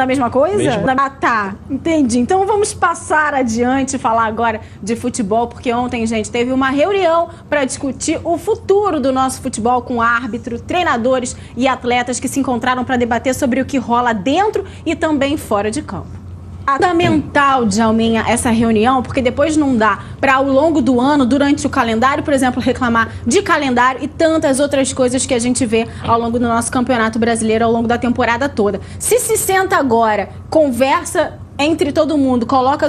Da mesma coisa? Ah, tá. Entendi. Então vamos passar adiante e falar agora de futebol, porque ontem, gente, teve uma reunião para discutir o futuro do nosso futebol com árbitro, treinadores e atletas que se encontraram para debater sobre o que rola dentro e também fora de campo. Fundamental, Djalminha, essa reunião, porque depois não dá para, ao longo do ano, durante o calendário, por exemplo, reclamar de calendário e tantas outras coisas que a gente vê ao longo do nosso Campeonato Brasileiro, ao longo da temporada toda. Se senta agora, conversa entre todo mundo, coloca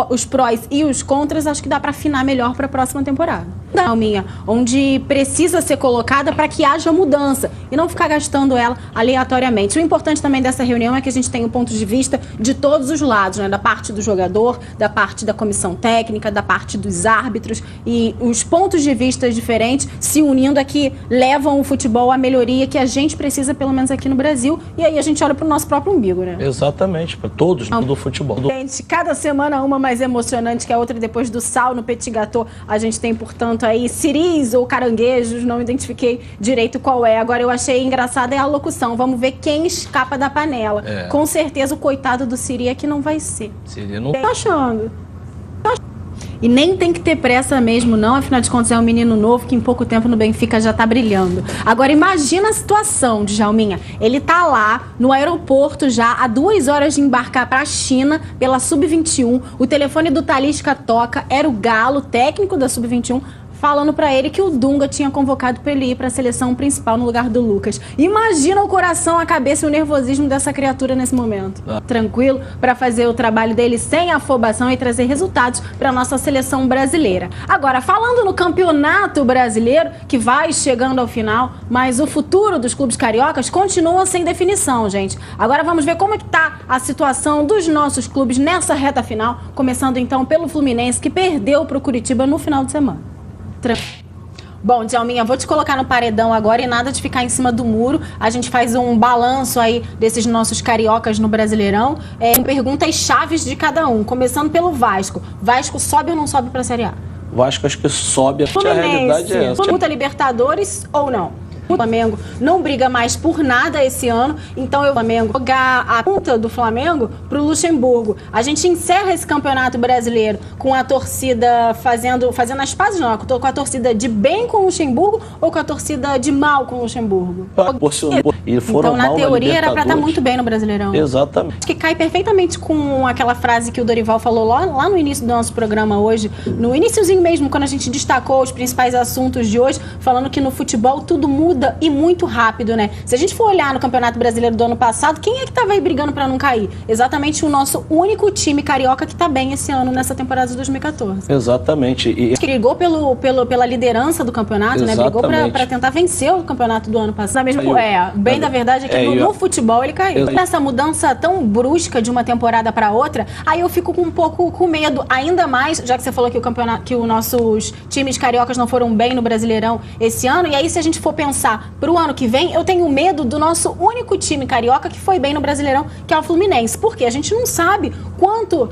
os prós e os contras, acho que dá para afinar melhor para a próxima temporada. Djalminha, onde precisa ser colocada para que haja mudança e não ficar gastando ela aleatoriamente. O importante também dessa reunião é que a gente tem um ponto de vista de todos os lados, né? Da parte do jogador, da parte da comissão técnica, da parte dos árbitros, e os pontos de vista diferentes se unindo aqui levam o futebol à melhoria que a gente precisa, pelo menos aqui no Brasil, e aí a gente olha para o nosso próprio umbigo, né? Exatamente, para todos do futebol. Gente, cada semana uma mais emocionante que a outra. Depois do sal no petit gâteau, a gente tem, portanto, aí siris ou caranguejos, não identifiquei direito qual é. Agora, eu achei engraçada é a locução. Vamos ver quem escapa da panela. Com certeza o coitado do siri é que não vai ser. Siri não... Tô achando. E nem tem que ter pressa mesmo, não. Afinal de contas, é um menino novo que em pouco tempo no Benfica já tá brilhando. Agora, imagina a situação, Djalminha. Ele tá lá no aeroporto já, há 2 horas de embarcar pra China pela Sub-21. O telefone do Talisca toca, era o Galo, técnico da Sub-21, falando pra ele que o Dunga tinha convocado pra ele ir pra seleção principal no lugar do Lucas. Imagina o coração, a cabeça e o nervosismo dessa criatura nesse momento. Tranquilo pra fazer o trabalho dele sem afobação e trazer resultados pra nossa seleção brasileira. Agora, falando no Campeonato Brasileiro, que vai chegando ao final, mas o futuro dos clubes cariocas continua sem definição, gente. Agora vamos ver como é que tá a situação dos nossos clubes nessa reta final, começando então pelo Fluminense, que perdeu pro Curitiba no final de semana. Bom, Djalminha, vou te colocar no paredão agora e nada de ficar em cima do muro. A gente faz um balanço aí desses nossos cariocas no Brasileirão, com perguntas chaves de cada um, começando pelo Vasco. Vasco sobe ou não sobe pra Série A? Vasco acho que sobe, a realidade é essa. Luta Libertadores ou não? O Flamengo não briga mais por nada esse ano, então eu Flamengo jogar a ponta do Flamengo pro Luxemburgo. A gente encerra esse Campeonato Brasileiro com a torcida fazendo as pazes, não, com a torcida de bem com o Luxemburgo ou com a torcida de mal com o Luxemburgo? E foram então, na teoria, era pra estar muito bem no Brasileirão. Exatamente. Acho que cai perfeitamente com aquela frase que o Dorival falou lá no início do nosso programa hoje, no iniciozinho mesmo, quando a gente destacou os principais assuntos de hoje, falando que no futebol tudo muda e muito rápido, né? Se a gente for olhar no Campeonato Brasileiro do ano passado, quem é que tava aí brigando pra não cair? Exatamente o nosso único time carioca que tá bem esse ano, nessa temporada de 2014. Exatamente. E que brigou pela liderança do campeonato, né? Brigou pra tentar vencer o campeonato do ano passado. Bem da verdade é que no futebol ele caiu. Essa mudança tão brusca de uma temporada pra outra, aí eu fico um pouco com medo, ainda mais, já que você falou que os nossos times cariocas não foram bem no Brasileirão esse ano, e aí se a gente for pensar para o ano que vem, eu tenho medo do nosso único time carioca que foi bem no Brasileirão, que é o Fluminense. Porque a gente não sabe quanto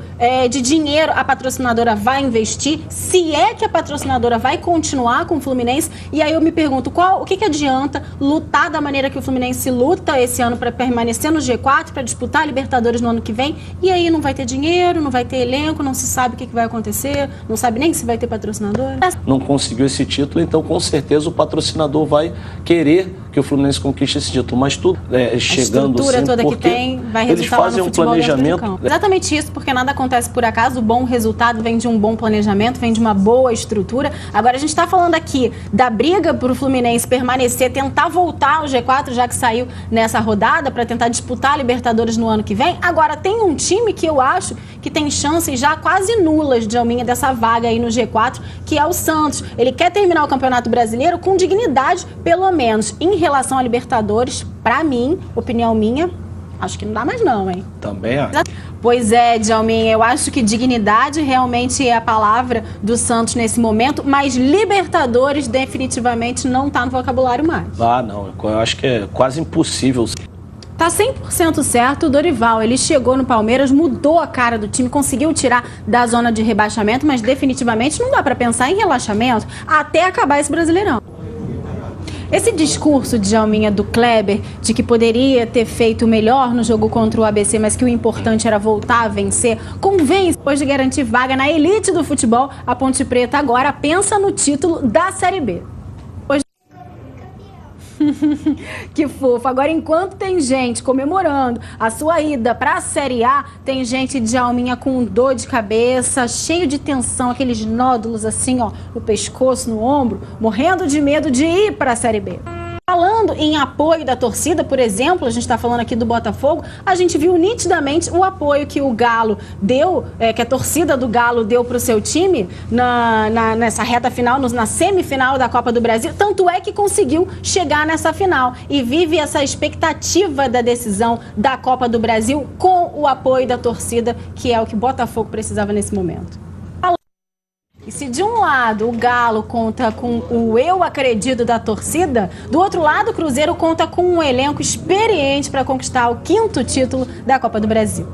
de dinheiro a patrocinadora vai investir, se é que a patrocinadora vai continuar com o Fluminense. E aí eu me pergunto, o que adianta lutar da maneira que o Fluminense luta esse ano para permanecer no G4, para disputar a Libertadores no ano que vem, e aí não vai ter dinheiro, não vai ter elenco, não se sabe o que vai acontecer, não sabe nem se vai ter patrocinador. Não conseguiu esse título, então com certeza o patrocinador vai querer que o Fluminense conquiste esse título, mas tudo chegando a estrutura toda que tem vai resultar eles fazem lá no futebol um planejamento. Exatamente isso, porque nada acontece por acaso. O bom resultado vem de um bom planejamento, vem de uma boa estrutura. Agora a gente está falando aqui da briga para o Fluminense permanecer, tentar voltar ao G4, já que saiu nessa rodada, para tentar disputar a Libertadores no ano que vem. Agora tem um time que eu acho que tem chances já quase nulas, Djalminha, dessa vaga aí no G4, que é o Santos. Ele quer terminar o Campeonato Brasileiro com dignidade, pelo menos em relação à Libertadores. Pra mim, opinião minha, acho que não dá mais não, hein? Também acho. Pois é, Djalminha, eu acho que dignidade realmente é a palavra do Santos nesse momento, mas Libertadores definitivamente não tá no vocabulário mais. Não, eu acho que é quase impossível. Tá 100% certo o Dorival, ele chegou no Palmeiras, mudou a cara do time, conseguiu tirar da zona de rebaixamento, mas definitivamente não dá pra pensar em relaxamento até acabar esse Brasileirão. Esse discurso de Djalminha do Kleber, de que poderia ter feito melhor no jogo contra o ABC, mas que o importante era voltar a vencer, convence depois de garantir vaga na elite do futebol. A Ponte Preta agora pensa no título da Série B. Que fofo. Agora, enquanto tem gente comemorando a sua ida para a Série A, tem gente de Djalminha com dor de cabeça, cheio de tensão, aqueles nódulos assim, ó, no pescoço, no ombro, morrendo de medo de ir para a Série B. Falando em apoio da torcida, por exemplo, a gente está falando aqui do Botafogo, a gente viu nitidamente o apoio que o Galo deu, que a torcida do Galo deu para o seu time nessa reta final, na semifinal da Copa do Brasil. Tanto é que conseguiu chegar nessa final e vive essa expectativa da decisão da Copa do Brasil com o apoio da torcida, que é o que o Botafogo precisava nesse momento. E se de um lado o Galo conta com o eu acredito da torcida, do outro lado o Cruzeiro conta com um elenco experiente para conquistar o 5º título da Copa do Brasil.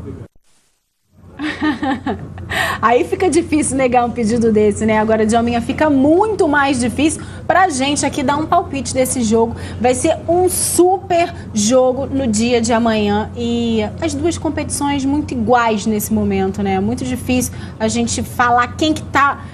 Aí fica difícil negar um pedido desse, né? Agora, Djalminha, fica muito mais difícil pra gente aqui dar um palpite desse jogo. Vai ser um super jogo no dia de amanhã e as duas competições muito iguais nesse momento, né? Muito difícil a gente falar quem que tá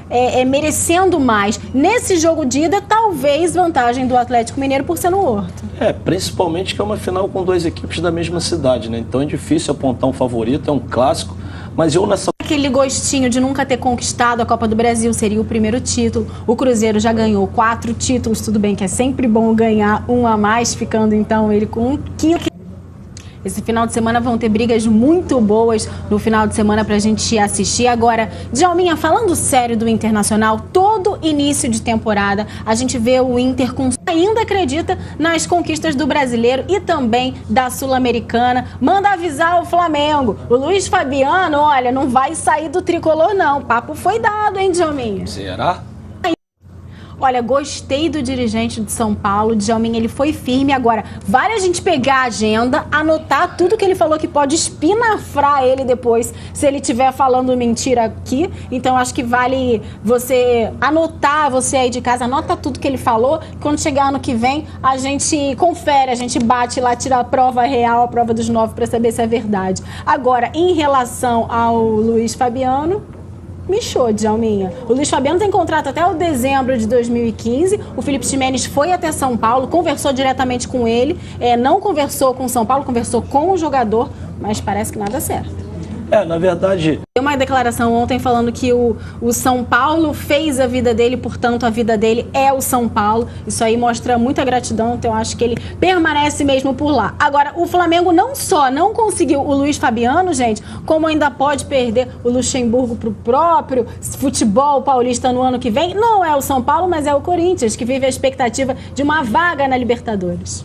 merecendo mais. Nesse jogo de ida, talvez vantagem do Atlético Mineiro por ser no Horto. Principalmente que é uma final com 2 equipes da mesma cidade, né? Então é difícil apontar um favorito, é um clássico. Mas eu nessa... Aquele gostinho de nunca ter conquistado a Copa do Brasil seria o primeiro título. O Cruzeiro já ganhou 4 títulos, tudo bem que é sempre bom ganhar um a mais, ficando então ele com um 5º. Esse final de semana vão ter brigas muito boas no final de semana pra gente assistir. Agora, Djalminha, falando sério do Internacional, todo início de temporada a gente vê o Inter ainda acredita nas conquistas do brasileiro e também da Sul-Americana. Manda avisar o Flamengo. O Luiz Fabiano, olha, não vai sair do tricolor não. O papo foi dado, hein, Djalminha? Será? Olha, gostei do dirigente de São Paulo, Djalminha, ele foi firme. Agora, vale a gente pegar a agenda, anotar tudo que ele falou, que pode espinafrar ele depois, se ele estiver falando mentira aqui. Então, acho que vale você anotar, você aí de casa, anota tudo que ele falou. Quando chegar ano que vem, a gente confere, a gente bate lá, tira a prova real, a prova dos 9, para saber se é verdade. Agora, em relação ao Luiz Fabiano... Michou, Djalminha. O Luiz Fabiano tem contrato até o dezembro de 2015. O Felipe Ximenes foi até São Paulo, conversou diretamente com ele. Não conversou com o São Paulo, conversou com o jogador, mas parece que nada certo. Na verdade... Deu uma declaração ontem falando que o São Paulo fez a vida dele, portanto a vida dele é o São Paulo. Isso aí mostra muita gratidão, então eu acho que ele permanece mesmo por lá. Agora, o Flamengo não só não conseguiu o Luiz Fabiano, gente, como ainda pode perder o Luxemburgo pro próprio futebol paulista no ano que vem. Não é o São Paulo, mas é o Corinthians, que vive a expectativa de uma vaga na Libertadores.